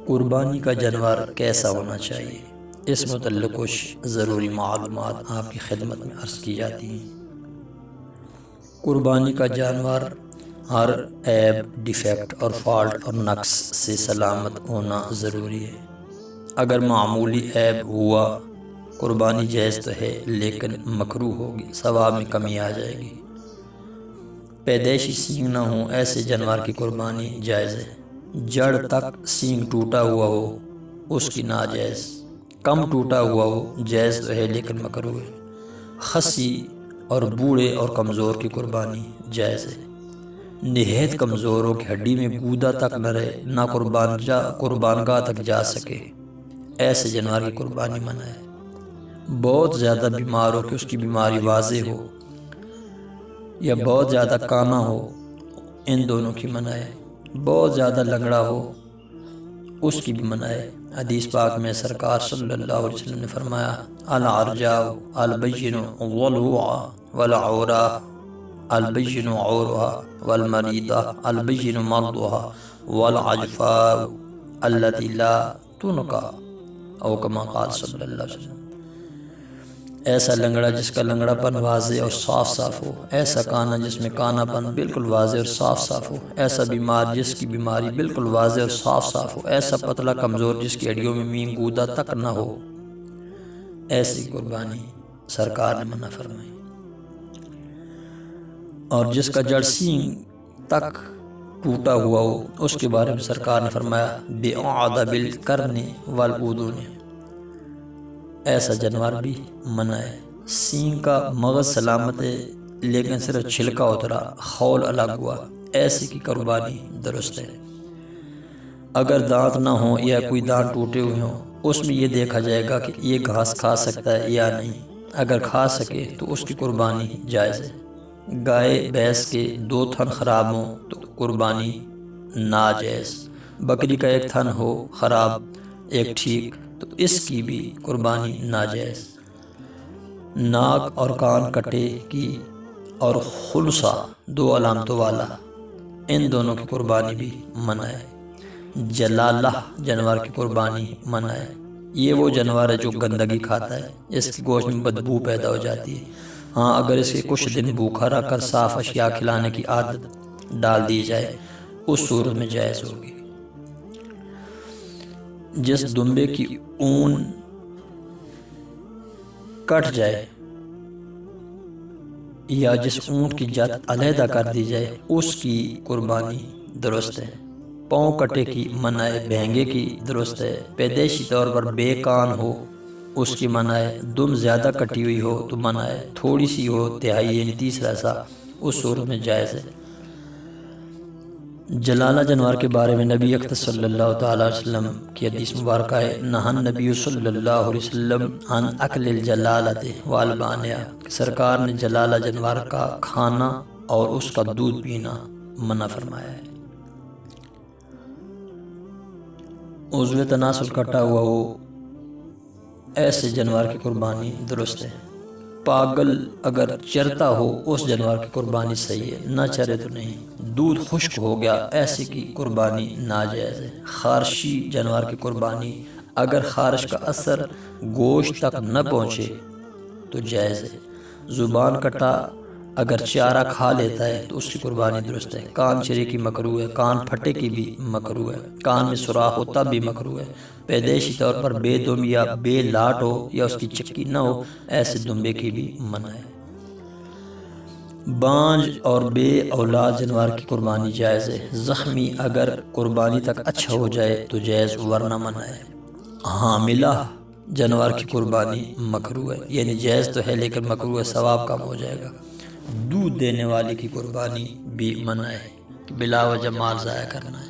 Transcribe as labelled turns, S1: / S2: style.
S1: قربانی کا جانور کیسا ہونا چاہیے، اس متعلق کچھ ضروری معلومات آپ کی خدمت میں عرض کی جاتی ہیں۔ قربانی کا جانور ہر عیب، ڈیفیکٹ اور فالٹ اور نقص سے سلامت ہونا ضروری ہے۔ اگر معمولی عیب ہوا قربانی جائز تو ہے، لیکن مکروہ ہوگی، ثواب میں کمی آ جائے گی۔ پیدائشی سینگ نہ ہوں ایسے جانور کی قربانی جائز ہے۔ جڑ تک سینگ ٹوٹا ہوا ہو اس کی ناجائز، کم ٹوٹا ہوا ہو جائز تو ہے لیکن مکروہ ہے۔ خصی اور بوڑھے اور کمزور کی قربانی جائز ہے۔ نہایت کمزور ہو کہ ہڈی میں گودا تک نہ رہے، نہ قربانگاہ تک جا سکے، ایسے جانور کی قربانی منع ہے۔ بہت زیادہ بیمار ہو کہ اس کی بیماری واضح ہو، یا بہت زیادہ کانا ہو، ان دونوں کی منع ہے۔ بہت زیادہ لنگڑا ہو اس کی بھی منع ہے۔ حدیث پاک میں سرکار صلی اللہ علیہ وسلم نے فرمایا: العرجاء البین ضلوعا والعورا البین عورها والمریضہ البین مرضها والعجفاء التي لا تنقى، او کما قال صلی اللہ علیہ وسلم۔ ایسا لنگڑا جس کا لنگڑا پن واضح اور صاف صاف ہو، ایسا کانا جس میں کانا پن بالکل واضح اور صاف صاف ہو، ایسا بیمار جس کی بیماری بالکل واضح اور صاف صاف ہو، ایسا پتلا کمزور جس کی ہڈیوں میں مین گودا تک نہ ہو، ایسی قربانی سرکار نے منع فرمائی۔ اور جس کا جڑ سینگ تک ٹوٹا ہوا ہو اس کے بارے میں سرکار نے فرمایا: بِأَعْدَ بِالْقَرْنِ وَالْأُذُنِ، ایسا جانور بھی منع ہے۔ سینگ کا مغز سلامت ہے لیکن صرف چھلکا اترا، خول الگ ہوا، ایسے کی قربانی درست ہے۔ اگر دانت نہ ہوں یا کوئی دانت ٹوٹے ہوئے ہوں، اس میں یہ دیکھا جائے گا کہ یہ گھاس کھا سکتا ہے یا نہیں۔ اگر کھا سکے تو اس کی قربانی جائز ہے۔ گائے بھینس کے 2 تھن خراب ہوں تو قربانی ناجائز۔ بکری کا 1 تھن ہو خراب، 1 ٹھیک، تو اس کی بھی قربانی ناجائز۔ ناک اور کان کٹے کی اور خلصہ 2 علامتوں والا، ان دونوں کی قربانی بھی منع ہے۔ جلالہ جانور کی قربانی منع ہے۔ یہ وہ جانور ہے جو گندگی کھاتا ہے، اس کی گوشت میں بدبو پیدا ہو جاتی ہے۔ ہاں، اگر اس کے کچھ دن بھوکا رکھ کر صاف اشیاء کھلانے کی عادت ڈال دی جائے اس صورت میں جائز ہوگی۔ جس دمبے کی اون کٹ جائے یا جس اونٹ کی جت علیحدہ کر دی جائے اس کی قربانی درست ہے۔ پاؤں کٹے کی منع ہے، بھینگے کی درست ہے۔ پیدائشی طور پر بے کان ہو اس کی منع ہے۔ دم زیادہ کٹی ہوئی ہو تو منع ہے، تھوڑی سی ہو تہائی یعنی تیسرا حصہ، اس صورت میں جائز ہے۔ جلالہ جانور کے بارے میں نبی اکرم صلی اللہ تعالی علیہ وسلم کی حدیث مبارکہ ہے: نہى النبی صلی اللہ علیہ وسلم عن اکل الجلالۃ والبانیہ، سرکار نے جلالہ جانور کا کھانا اور اس کا دودھ پینا منع فرمایا ہے۔ عضو تناسل کٹا ہوا ہو ایسے جانور کی قربانی درست ہے۔ پاگل اگر چرتا ہو اس جانور کی قربانی صحیح ہے، نہ چرے تو نہیں۔ دودھ خشک ہو گیا ایسے کی قربانی ناجائز ہے۔ خارشی جانور کی قربانی اگر خارش کا اثر گوشت تک نہ پہنچے تو جائز ہے۔ زبان کٹا اگر چارہ کھا لیتا ہے تو اس کی قربانی درست ہے۔ کان چرے کی مکروہ ہے، کان پھٹے کی بھی مکروہ ہے، کان میں سوراخ ہو تب بھی مکروہ ہے۔ پیدائشی طور پر بے دم یا بے لاٹ ہو یا اس کی چکی نہ ہو ایسے دمبے کی بھی منع ہے۔ بانج اور بے اولاد جانور کی قربانی جائز ہے۔ زخمی اگر قربانی تک اچھا ہو جائے تو جائز ورنہ منع ہے۔ حاملہ جانور کی قربانی مکروہ ہے، یعنی جائز تو ہے لیکن مکروہ ہے، ثواب کم ہو جائے گا۔ دودھ دینے والے کی قربانی بھی منع ہے، بلا وجہ مال ضائع کرنا ہے۔